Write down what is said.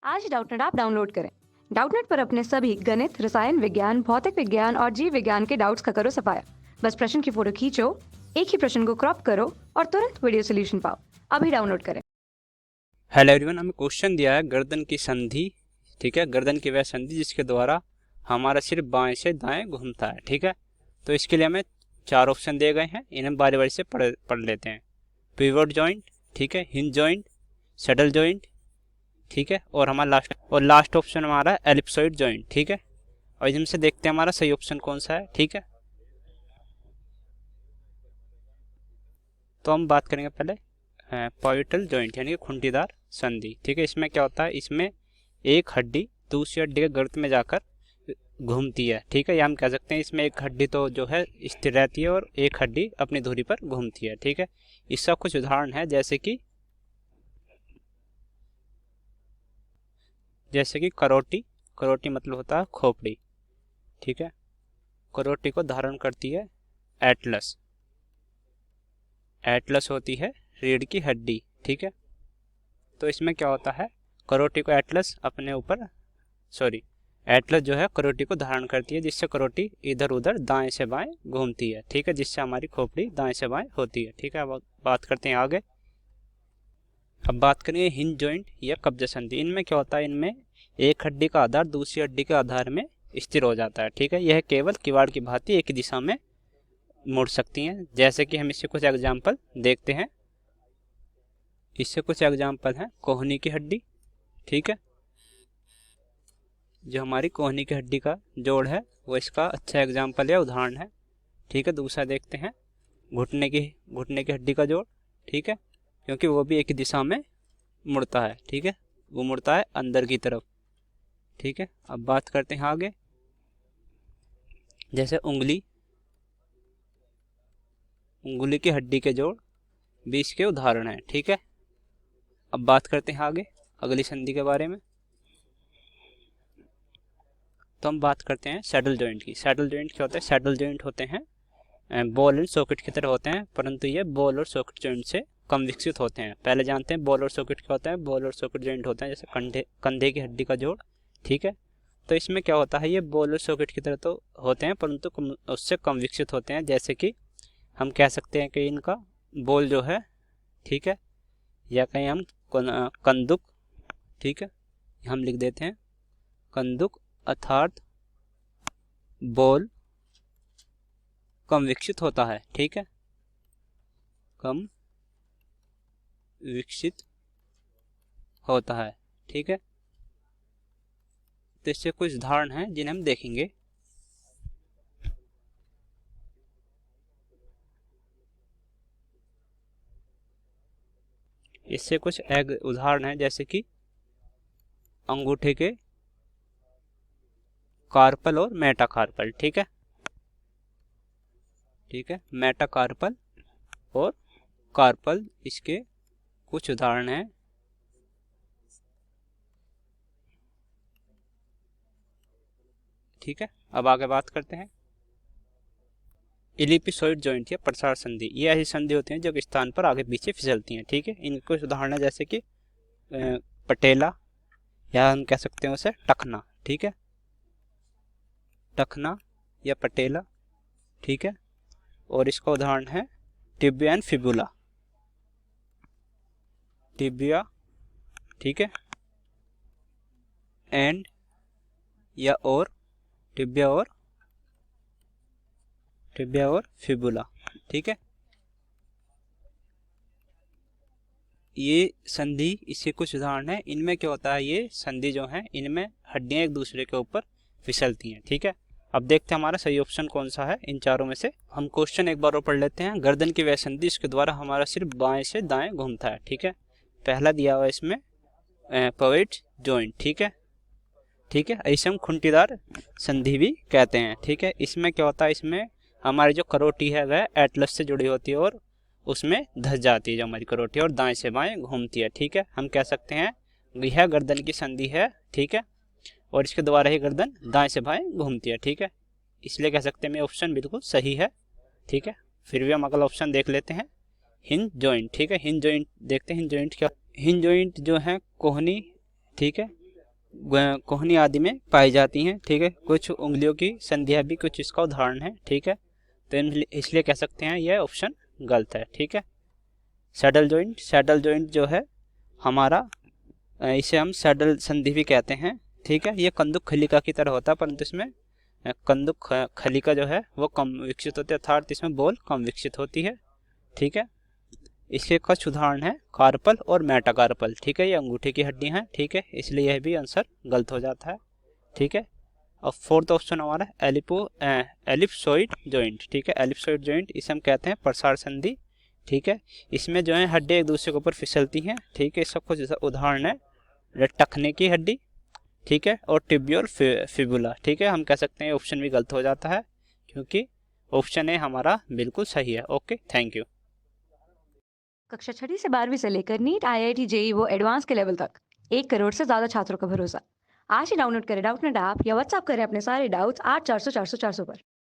आज Doubtnut app download करें। Doubtnut पर अपने सभी गणित, रसायन विज्ञान, भौतिक विज्ञान और जीव विज्ञान के डाउट्स का करो सफाया। बस प्रश्न की फोटो खींचो, एक ही प्रश्न को क्रॉप करो और तुरंत वीडियो सोल्यूशन पाओ। अभी डाउनलोड करें। हेलो एवरीवन, हमें क्वेश्चन दिया है गर्दन की संधि। ठीक है, गर्दन की वह संधि जिसके द्वारा हमारा सिर बाएं से दाएं घूमता है। ठीक है, तो इसके लिए हमें 4 ऑप्शन दिए गए हैं, इन्हें बारी बारी से पढ़ लेते हैं। पिवोट जॉइंट, ठीक है, हिंज जॉइंट, सैडल जॉइंट, ठीक है, और हमारा लास्ट ऑप्शन हमारा एलिप्सॉइड जॉइंट। ठीक है, और इनमें से देखते हैं हमारा सही ऑप्शन कौन सा है। ठीक है, तो हम बात करेंगे पहले पॉइटल जॉइंट यानी कि खूंटीदार संधि। ठीक है, इसमें क्या होता है, इसमें एक हड्डी दूसरी हड्डी के गर्त में जाकर घूमती है। ठीक है, या हम कह सकते हैं इसमें एक हड्डी तो जो है स्थिर रहती है और एक हड्डी अपनी धुरी पर घूमती है। ठीक है, इसका कुछ उदाहरण है जैसे कि करोटी। करोटी मतलब होता है खोपड़ी। ठीक है, करोटी को धारण करती है एटलस। एटलस होती है रीढ़ की हड्डी। ठीक है, तो इसमें क्या होता है, करोटी को एटलस अपने ऊपर एटलस जो है करोटी को धारण करती है, जिससे करोटी इधर उधर दाएं से बाएं घूमती है। ठीक है, जिससे हमारी खोपड़ी दाएं से बाएं होती है। ठीक है, अब बात करते हैं आगे। अब बात करेंगे हिंज जॉइंट या कब्जा संधि। इनमें क्या होता है, इनमें एक हड्डी का आधार दूसरी हड्डी के आधार में स्थिर हो जाता है। ठीक है, यह केवल किवाड़ की भांति एक दिशा में मुड़ सकती हैं। जैसे कि हम इससे कुछ एग्जाम्पल देखते हैं। इससे कुछ एग्जाम्पल हैं कोहनी की हड्डी। ठीक है, जो हमारी कोहनी की हड्डी का जोड़ है वो इसका अच्छा एग्जाम्पल या उदाहरण है। ठीक है, दूसरा देखते हैं घुटने की हड्डी का जोड़। ठीक है, क्योंकि वो भी एक ही दिशा में मुड़ता है। ठीक है, वो मुड़ता है अंदर की तरफ। ठीक है, अब बात करते हैं आगे। जैसे उंगली की हड्डी के जोड़ भी इसके उदाहरण है। ठीक है, अब बात करते हैं आगे अगली संधि के बारे में। तो हम बात करते हैं सैडल जॉइंट की। सैडल जॉइंट क्या होता है, सैडल जॉइंट होते हैं बॉल एंड सॉकेट की तरह होते हैं, परंतु ये बॉल और सॉकेट जॉइंट से कम विकसित होते हैं। पहले जानते हैं बॉल और सॉकेट क्या होता है। बॉल और सॉकेट जॉइंट होते हैं जैसे कंधे की हड्डी का जोड़। ठीक है, तो इसमें क्या होता है, ये बॉल और सॉकेट की तरह तो होते हैं परंतु उससे कम विकसित होते हैं। जैसे कि हम कह सकते हैं कि इनका बॉल जो है, ठीक है, या कहीं हम कंदुक, ठीक है, हम लिख देते हैं कंदुक अर्थात बॉल कम विकसित होता है। ठीक है, कम विकसित होता है। ठीक है, तो इससे कुछ उदाहरण हैं जिन्हें हम देखेंगे। इससे कुछ उदाहरण हैं जैसे कि अंगूठे के कार्पल और मेटाकार्पल। ठीक है, मेटाकार्पल और कार्पल इसके कुछ उदाहरण हैं। ठीक है, अब आगे बात करते हैं इलिप्सॉइड जॉइंट या प्रसार संधि। ये ऐसी संधि होती हैं जो कि स्थान पर आगे पीछे फिसलती हैं। ठीक है, इनके कुछ उदाहरण है जैसे कि पटेला, या हम कह सकते हैं उसे टखना। ठीक है, टखना या पटेला। ठीक है, और इसका उदाहरण है टिबिया एंड फिबुला। टिबिया, ठीक है, एंड या और टिबिया और फिबुला। ठीक है, ये संधि इसके कुछ उदाहरण है। इनमें क्या होता है, ये संधि जो है इनमें हड्डियां एक दूसरे के ऊपर फिसलती हैं। ठीक है, अब देखते हैं हमारा सही ऑप्शन कौन सा है इन चारों में से। हम क्वेश्चन एक बार और पढ़ लेते हैं। गर्दन की वह संधि इसके द्वारा हमारा सिर बाएं से दाएं घूमता है। ठीक है, पहला दिया हुआ इसमें पिवोट जॉइंट। ठीक है, ऐसे हम खूंटीदार संधि भी कहते हैं। ठीक है, इसमें क्या होता है, इसमें हमारी जो करोटी है वह एटलस से जुड़ी होती है और उसमें धस जाती है जो हमारी करोटी, और दाएं से बाएं घूमती है। ठीक है, हम कह सकते हैं यह गर्दन की संधि है। ठीक है, और इसके द्वारा ही गर्दन दाएं से बाएं घूमती है। ठीक है, इसलिए कह सकते हैं ये ऑप्शन बिल्कुल सही है। ठीक है, फिर भी हम अगला ऑप्शन देख लेते हैं हिंज जॉइंट। ठीक है, हिंज जॉइंट देखते हैं। हिंज जॉइंट क्या, हिंज जॉइंट जो है कोहनी, ठीक है, कोहनी आदि में पाई जाती हैं, ठीक है। कुछ उंगलियों की संधियां भी कुछ इसका उदाहरण है, ठीक है। तो इसलिए कह सकते हैं यह ऑप्शन गलत है, ठीक है। सैडल जॉइंट जो है हमारा, इसे हम सैडल संधि भी कहते हैं, ठीक है। ये कंदुक खलिका की तरह होता है, परंतु इसमें कंदुक खलिका जो है वो कम विकसित होती है, अर्थात इसमें बॉल कम विकसित होती है, ठीक है। इसके कुछ उदाहरण है कार्पल और मेटाकार्पल, ठीक है। ये अंगूठे की हड्डी हैं, ठीक है, इसलिए यह भी आंसर गलत हो जाता है, ठीक है। और फोर्थ ऑप्शन हमारा एलिप्सोइड जॉइंट, ठीक है। एलिप्सोइड जॉइंट इसे हम कहते हैं प्रसार संधि, ठीक है। इसमें जो है हड्डी एक दूसरे के ऊपर फिसलती हैं, ठीक है। इसका कुछ उदाहरण है टखने की हड्डी, ठीक है, और टिबियल फिबुला, ठीक है। हम कह सकते हैं ऑप्शन भी गलत हो जाता है, क्योंकि ऑप्शन ए हमारा बिल्कुल सही है। Okay, thank you. कक्षा 6वीं से 12वीं से लेकर नीट, IIT, JEE वो एडवांस के लेवल तक 1 करोड़ से ज़्यादा छात्रों का भरोसा। आज ही डाउनलोड करें डाउटनेट ऐप या व्हाट्सएप करें अपने सारे डाउट्स 8400 400 400 पर।